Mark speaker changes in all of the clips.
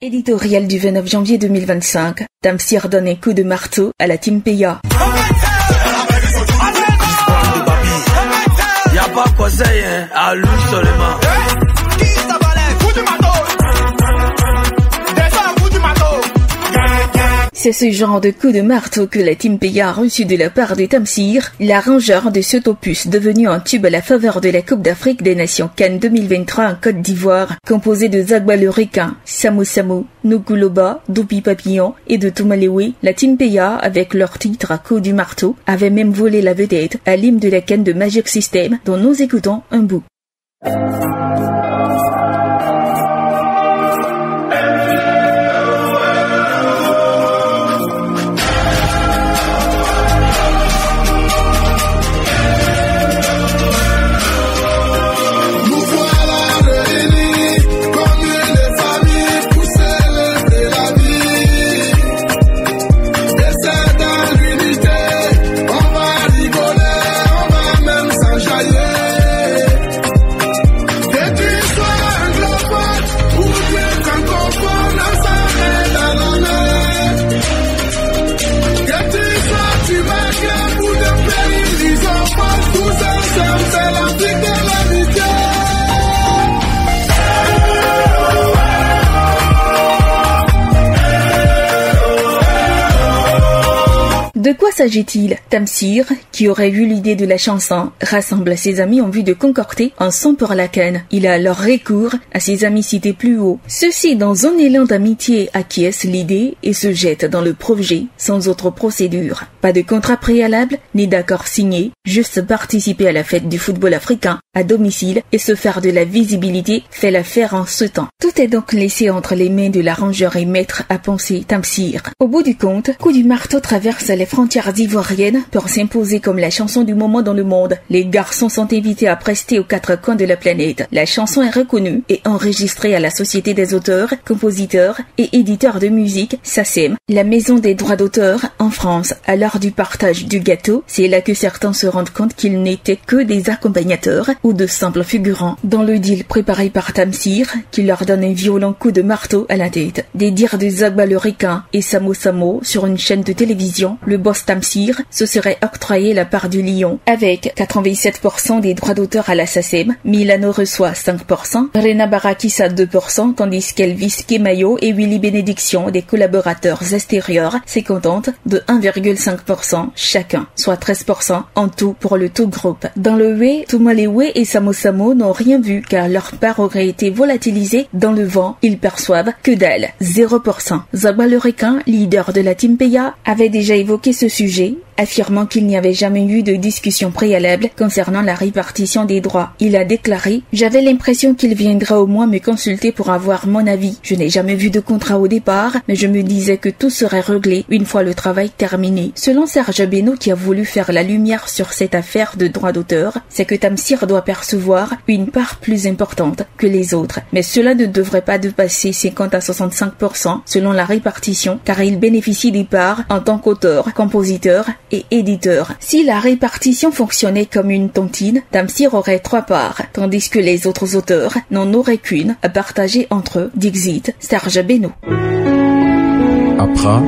Speaker 1: Éditorial du 29 janvier 2025. Tamsir donne un coup de marteau à la Team Peya.
Speaker 2: Y'a pas conseil, à lui seulement.
Speaker 1: C'est ce genre de coup de marteau que la Team Peya a reçu de la part de Tamsir, l'arrangeur de cet opus devenu un tube à la faveur de la Coupe d'Afrique des Nations CAN 2023 en Côte d'Ivoire, composé de Zagba le Requin, Samo Samo, Nukuloba, Doupi Papillon et de Tomalewe. La Team Peya, avec leur titre à coup du marteau, avait même volé la vedette à l'hymne de la CAN de Magic System, dont nous écoutons un bout. De quoi s'agit-il? Tamsir, qui aurait eu l'idée de la chanson, rassemble ses amis en vue de concocter un son pour la CAN. Il a alors recours à ses amis cités plus haut. Ceux-ci, dans un élan d'amitié, acquiescent l'idée et se jettent dans le projet sans autre procédure. Pas de contrat préalable, ni d'accord signé, juste participer à la fête du football africain à domicile et se faire de la visibilité fait l'affaire en ce temps. Tout est donc laissé entre les mains de l'arrangeur et maître à penser Tamsir. Au bout du compte, coup du marteau traverse les frontières ivoiriennes pour s'imposer comme la chanson du moment dans le monde. Les garçons sont invités à prester aux quatre coins de la planète. La chanson est reconnue et enregistrée à la Société des auteurs, compositeurs et éditeurs de musique, SACEM, la maison des droits d'auteur en France. À l'heure du partage du gâteau, c'est là que certains se rendent compte qu'ils n'étaient que des accompagnateurs ou de simples figurants dans le deal préparé par Tamsir, qui leur donne un violent coup de marteau à la tête. Des dires de Zagba le Requin et Samo Samo sur une chaîne de télévision, le boss Tamsir se serait octroyé la part du lion. Avec 87% des droits d'auteur à la SACEM, Milano reçoit 5%, Rena Barakissa 2%, tandis qu'Elvis Kemayo et Willy Bénédiction, des collaborateurs extérieurs, se contentent de 1,5% chacun, soit 13% en tout pour le tout groupe. Dans le Wé, Tomalewe et Samo Samo n'ont rien vu car leur part aurait été volatilisée dans le vent. Ils perçoivent que dalle, 0%. Zagba le Requin, leader de la Team Peya, avait déjà évoqué ce sujet, affirmant qu'il n'y avait jamais eu de discussion préalable concernant la répartition des droits. Il a déclaré « J'avais l'impression qu'il viendrait au moins me consulter pour avoir mon avis. Je n'ai jamais vu de contrat au départ, mais je me disais que tout serait réglé une fois le travail terminé. » Selon Serge Beno, qui a voulu faire la lumière sur cette affaire de droits d'auteur, c'est que Tamsir doit percevoir une part plus importante que les autres. Mais cela ne devrait pas dépasser 50 à 65% selon la répartition, car il bénéficie des parts en tant qu'auteur, compositeur et éditeur. Si la répartition fonctionnait comme une tontine, Tamsir aurait 3 parts, tandis que les autres auteurs n'en auraient qu'une à partager entre eux, dixit Serge Beno.
Speaker 3: APRA,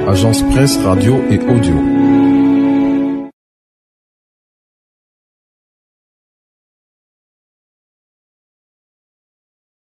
Speaker 3: Agence Presse, Radio et Audio.